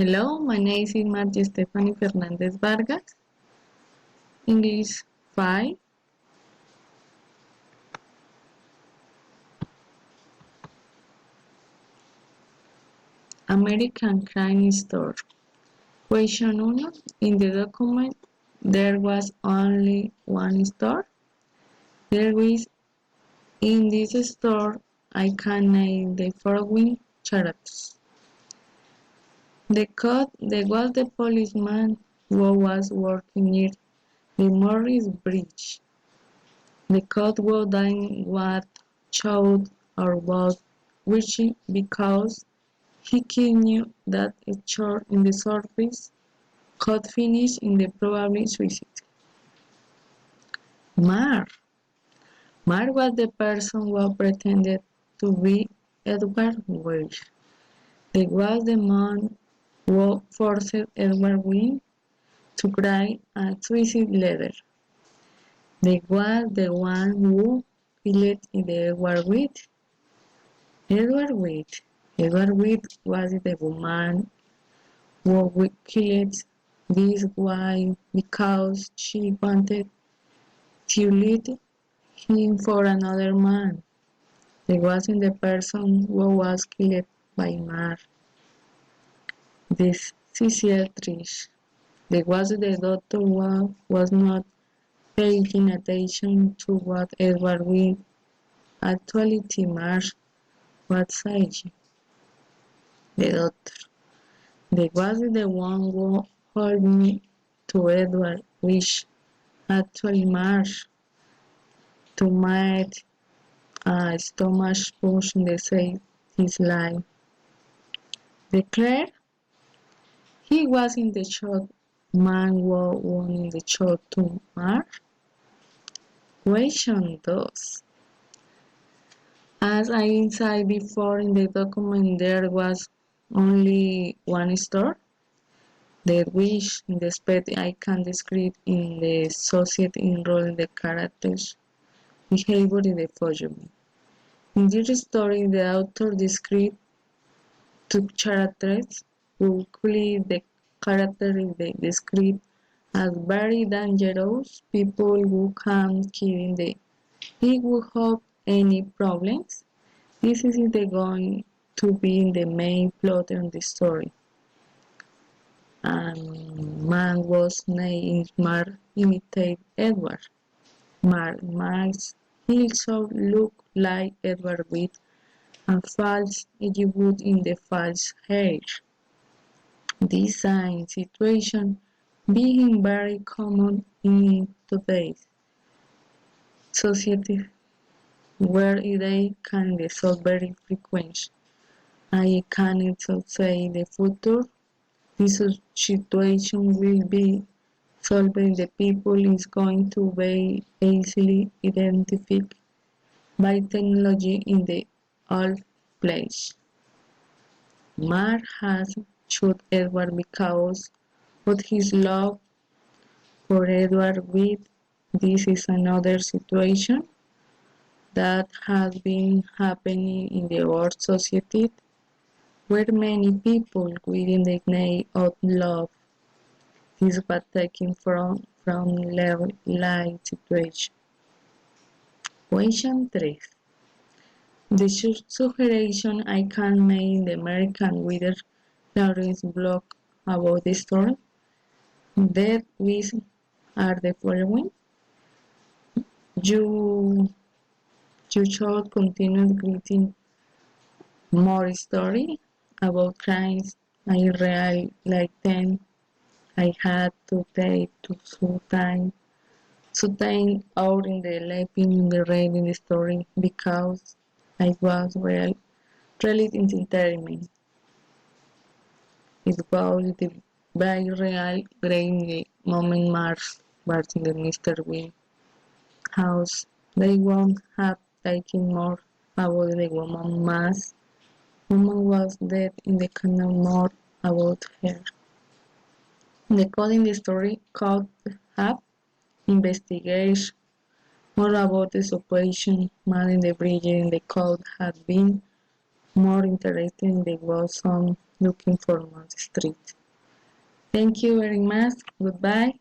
Hello, my name is Margie Stephanie Fernandez Vargas. English 5. American Crime Story. Question 1. In the document, there was only one store. There is in this store, I can name the following characters. The code there was the policeman who was working near the Morris Bridge. The code was then what showed or was wishing because he knew that a shot in the surface could finish in the probable suicide. Mark. Mark was the person who pretended to be Edward Weir. He was the man who forced Edward Weir to write a suicide letter. He was the one who killed Edward Weir. Edward Weir. Edward Weir was the woman who killed this wife because she wanted to leave him for another man. He wasn't the person who was killed by Mark. The psychiatrist. There was the doctor who was not paying attention to what Edward Weir actually Mark was saying. The doctor. There was the one who told me to Edward which actually Mark to make a stomach push to save his life. Declared he was in the shot man who won in the shot to Mark. Question 2. As I said before in the document there was only one store. The which in the aspect I can describe in the society enroll the characters behavior in the following. In this story, the author described two characters who clearly the characters they describe as very dangerous people who can kill the if we have any problems. This is going to be the main plot of the story. And man was named Mark imitate Edward. Mark makes himself look like Edward with a false edgewood in the false hair. This situation being very common in today's society where they can resolve very frequent. I cannot say the future. This situation will be solved. The people is going to be easily identified by technology in the old place. Mark has shot Edward because of his love for Edward with this is another situation that has been happening in the world society where many people within the name of love is but taken from life situation. Question 3. The suggestion I can make in the American Weather Lawrence blog about the story that we are the following. You should continue reading more story about crimes I really like them. I had to take to certain out in the living in the reading the story because I was really entertainment. It was the very real great moment Mars in the Mr. Wynn house. They won't have taken more about the woman mass. Woman was dead in the canon more about her. The code in the story could have investigated more about the operation man in the bridge in the code had been more interesting than was some looking for on the street. Thank you very much. Goodbye.